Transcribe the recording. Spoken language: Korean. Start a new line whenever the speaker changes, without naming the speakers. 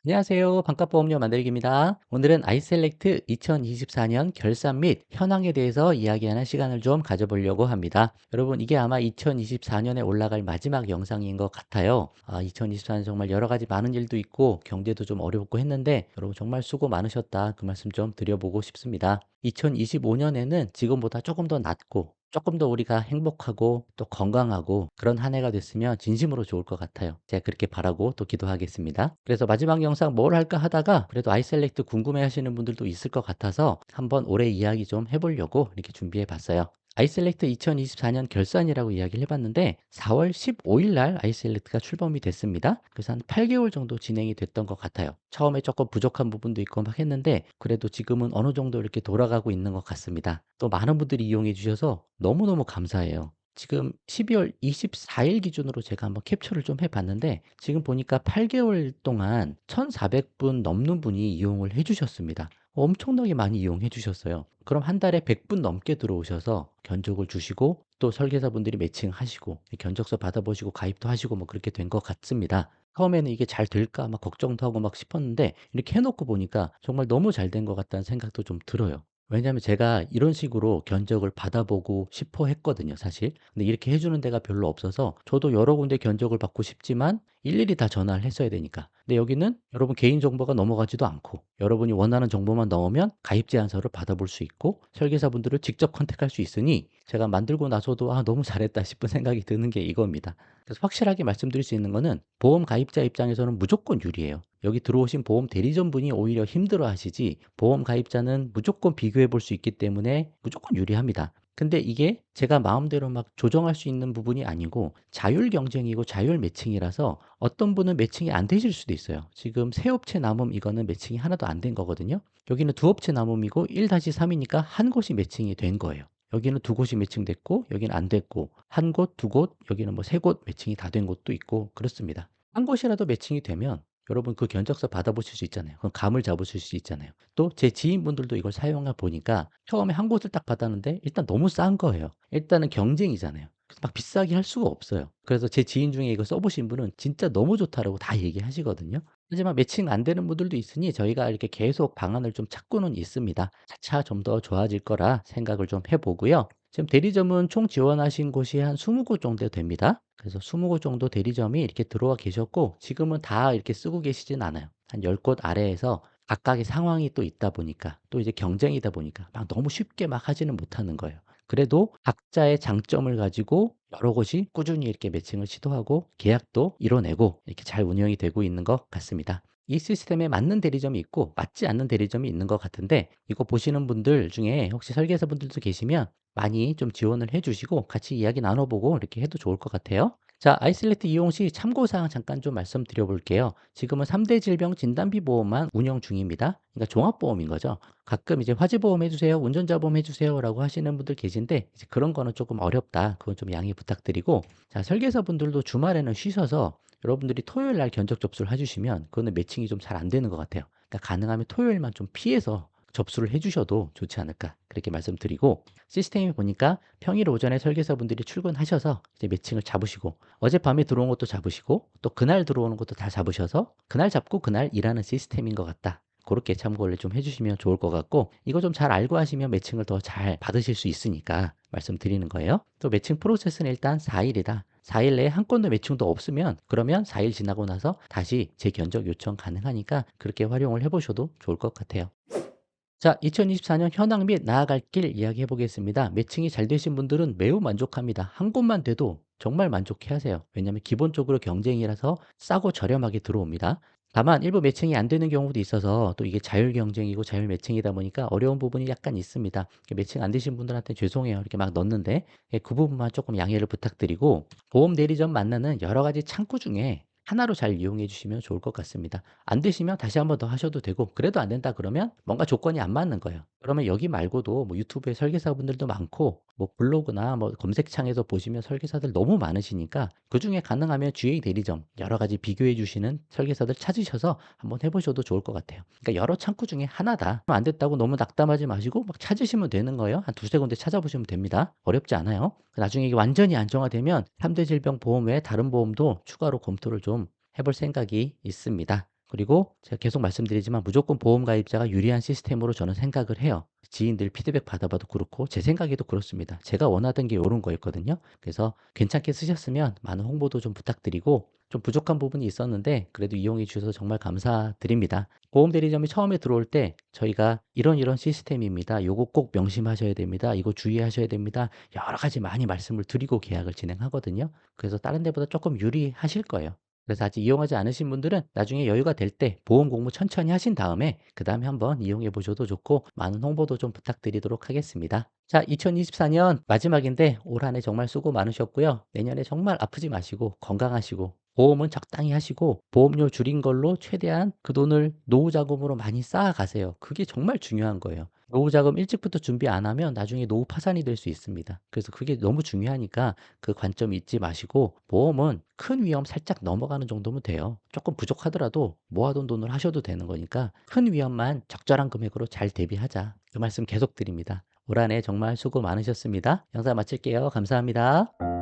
안녕하세요. 반값보험료 만들기입니다. 오늘은 아이셀렉트 2024년 결산 및 현황에 대해서 이야기하는 시간을 좀 가져보려고 합니다. 여러분, 이게 아마 2024년에 올라갈 마지막 영상인 것 같아요. 2024년 정말 여러 가지 많은 일도 있고 경제도 좀 어렵고 했는데 여러분 정말 수고 많으셨다. 그 말씀 좀 드려보고 싶습니다. 2025년에는 지금보다 조금 더 낫고 조금 더 우리가 행복하고 또 건강하고 그런 한 해가 됐으면 진심으로 좋을 것 같아요. 제가 그렇게 바라고 또 기도하겠습니다. 그래서 마지막 영상 뭘 할까 하다가 그래도 아이셀렉트 궁금해 하시는 분들도 있을 것 같아서 한번 올해 이야기 좀 해보려고 이렇게 준비해 봤어요. 아이셀렉트 2024년 결산이라고 이야기를 해봤는데 4월 15일 날 아이셀렉트가 출범이 됐습니다. 그래서 한 8개월 정도 진행이 됐던 것 같아요. 처음에 조금 부족한 부분도 있고 막 했는데 그래도 지금은 어느 정도 이렇게 돌아가고 있는 것 같습니다. 또 많은 분들이 이용해 주셔서 너무너무 감사해요. 지금 12월 24일 기준으로 제가 한번 캡처를 좀 해봤는데 지금 보니까 8개월 동안 1,400분 넘는 분이 이용을 해주셨습니다. 엄청나게 많이 이용해 주셨어요. 그럼 한 달에 100분 넘게 들어오셔서 견적을 주시고 또 설계사분들이 매칭하시고 견적서 받아보시고 가입도 하시고 뭐 그렇게 된 것 같습니다. 처음에는 이게 잘 될까 막 걱정도 하고 막 싶었는데 이렇게 해놓고 보니까 정말 너무 잘 된 것 같다는 생각도 좀 들어요. 왜냐하면 제가 이런 식으로 견적을 받아보고 싶어 했거든요, 사실. 근데 이렇게 해주는 데가 별로 없어서 저도 여러 군데 견적을 받고 싶지만 일일이 다 전화를 했어야 되니까. 근데 여기는 여러분 개인정보가 넘어가지도 않고 여러분이 원하는 정보만 넣으면 가입 제안서를 받아볼 수 있고 설계사분들을 직접 컨택할 수 있으니 제가 만들고 나서도 너무 잘했다 싶은 생각이 드는 게 이겁니다. 그래서 확실하게 말씀드릴 수 있는 거는 보험 가입자 입장에서는 무조건 유리해요. 여기 들어오신 보험 대리점분이 오히려 힘들어 하시지 보험 가입자는 무조건 비교해 볼 수 있기 때문에 무조건 유리합니다. 근데 이게 제가 마음대로 막 조정할 수 있는 부분이 아니고 자율 경쟁이고 자율 매칭이라서 어떤 분은 매칭이 안 되실 수도 있어요. 지금 세 업체 남음 이거는 매칭이 하나도 안 된 거거든요. 여기는 두 업체 남음이고 1-3이니까 한 곳이 매칭이 된 거예요. 여기는 두 곳이 매칭됐고 여기는 안 됐고 한 곳, 두 곳, 여기는 뭐 세 곳 매칭이 다 된 곳도 있고 그렇습니다. 한 곳이라도 매칭이 되면 여러분 그 견적서 받아보실 수 있잖아요. 그럼 감을 잡으실 수 있잖아요. 또 제 지인분들도 이걸 사용해 보니까 처음에 한 곳을 딱 받았는데 일단 너무 싼 거예요. 일단은 경쟁이잖아요. 그래서 막 비싸게 할 수가 없어요. 그래서 제 지인 중에 이거 써보신 분은 진짜 너무 좋다라고 다 얘기하시거든요. 하지만 매칭 안 되는 분들도 있으니 저희가 이렇게 계속 방안을 좀 찾고는 있습니다. 차차 좀 더 좋아질 거라 생각을 좀 해보고요. 지금 대리점은 총 지원하신 곳이 한 20곳 정도 됩니다. 그래서 20곳 정도 대리점이 이렇게 들어와 계셨고 지금은 다 이렇게 쓰고 계시진 않아요. 한 10곳 아래에서 각각의 상황이 또 있다 보니까 또 이제 경쟁이다 보니까 막 너무 쉽게 막 하지는 못하는 거예요. 그래도 각자의 장점을 가지고 여러 곳이 꾸준히 이렇게 매칭을 시도하고 계약도 이뤄내고 이렇게 잘 운영이 되고 있는 것 같습니다. 이 시스템에 맞는 대리점이 있고 맞지 않는 대리점이 있는 것 같은데 이거 보시는 분들 중에 혹시 설계사 분들도 계시면 많이 좀 지원을 해 주시고 같이 이야기 나눠 보고 이렇게 해도 좋을 것 같아요. 자, 아이슬레트 이용 시 참고 사항 잠깐 좀 말씀드려 볼게요. 지금은 3대 질병 진단비 보험만 운영 중입니다. 그러니까 종합보험인 거죠. 가끔 이제 화재보험 해 주세요. 운전자 보험 해 주세요라고 하시는 분들 계신데 이제 그런 거는 조금 어렵다. 그건 좀 양해 부탁드리고 자, 설계사분들도 주말에는 쉬셔서 여러분들이 토요일 날 견적 접수를 해 주시면 그거는 매칭이 좀 잘 안 되는 것 같아요. 그러니까 가능하면 토요일만 좀 피해서 접수를 해 주셔도 좋지 않을까 그렇게 말씀드리고 시스템이 보니까 평일 오전에 설계사분들이 출근하셔서 이제 매칭을 잡으시고 어젯밤에 들어온 것도 잡으시고 또 그날 들어오는 것도 다 잡으셔서 그날 잡고 그날 일하는 시스템인 것 같다. 그렇게 참고를 좀 해주시면 좋을 것 같고 이거 좀 잘 알고 하시면 매칭을 더 잘 받으실 수 있으니까 말씀드리는 거예요. 또 매칭 프로세스는 일단 4일이다. 4일 내에 한 건도 매칭도 없으면 그러면 4일 지나고 나서 다시 재견적 요청 가능하니까 그렇게 활용을 해보셔도 좋을 것 같아요. 자, 2024년 현황 및 나아갈 길 이야기해 보겠습니다. 매칭이 잘 되신 분들은 매우 만족합니다. 한 곳만 돼도 정말 만족해 하세요. 왜냐하면 기본적으로 경쟁이라서 싸고 저렴하게 들어옵니다. 다만 일부 매칭이 안 되는 경우도 있어서 또 이게 자율 경쟁이고 자율 매칭이다 보니까 어려운 부분이 약간 있습니다. 매칭 안 되신 분들한테 죄송해요. 이렇게 막 넣는데 그 부분만 조금 양해를 부탁드리고 보험 대리점 만나는 여러 가지 창구 중에 하나로 잘 이용해 주시면 좋을 것 같습니다. 안 되시면 다시 한번 더 하셔도 되고 그래도 안 된다 그러면 뭔가 조건이 안 맞는 거예요. 그러면 여기 말고도 뭐 유튜브에 설계사분들도 많고 뭐 블로그나 뭐 검색창에서 보시면 설계사들 너무 많으시니까 그중에 가능하면 GA 대리점 여러 가지 비교해 주시는 설계사들 찾으셔서 한번 해보셔도 좋을 것 같아요. 그러니까 여러 창구 중에 하나다. 안 됐다고 너무 낙담하지 마시고 막 찾으시면 되는 거예요. 한 두세 군데 찾아보시면 됩니다. 어렵지 않아요. 나중에 이게 완전히 안정화되면 3대 질병 보험 외에 다른 보험도 추가로 검토를 좀 해볼 생각이 있습니다. 그리고 제가 계속 말씀드리지만 무조건 보험 가입자가 유리한 시스템으로 저는 생각을 해요. 지인들 피드백 받아봐도 그렇고 제 생각에도 그렇습니다. 제가 원하던 게 요런 거였거든요. 그래서 괜찮게 쓰셨으면 많은 홍보도 좀 부탁드리고 좀 부족한 부분이 있었는데 그래도 이용해 주셔서 정말 감사드립니다. 보험 대리점이 처음에 들어올 때 저희가 "이런 이런 시스템입니다. 요거 꼭 명심하셔야 됩니다. 이거 주의하셔야 됩니다." 여러 가지 많이 말씀을 드리고 계약을 진행하거든요. 그래서 다른 데보다 조금 유리하실 거예요. 그래서 아직 이용하지 않으신 분들은 나중에 여유가 될 때 보험 공부 천천히 하신 다음에 그다음에 한번 이용해 보셔도 좋고 많은 홍보도 좀 부탁드리도록 하겠습니다. 자, 2024년 마지막인데 올 한 해 정말 수고 많으셨고요. 내년에 정말 아프지 마시고 건강하시고 보험은 적당히 하시고 보험료 줄인 걸로 최대한 그 돈을 노후 자금으로 많이 쌓아 가세요. 그게 정말 중요한 거예요. 노후 자금 일찍부터 준비 안 하면 나중에 노후 파산이 될 수 있습니다. 그래서 그게 너무 중요하니까 그 관점 잊지 마시고 보험은 큰 위험 살짝 넘어가는 정도면 돼요. 조금 부족하더라도 모아둔 돈으로 하셔도 되는 거니까 큰 위험만 적절한 금액으로 잘 대비하자. 그 말씀 계속 드립니다. 올 한 해 정말 수고 많으셨습니다. 영상 마칠게요. 감사합니다.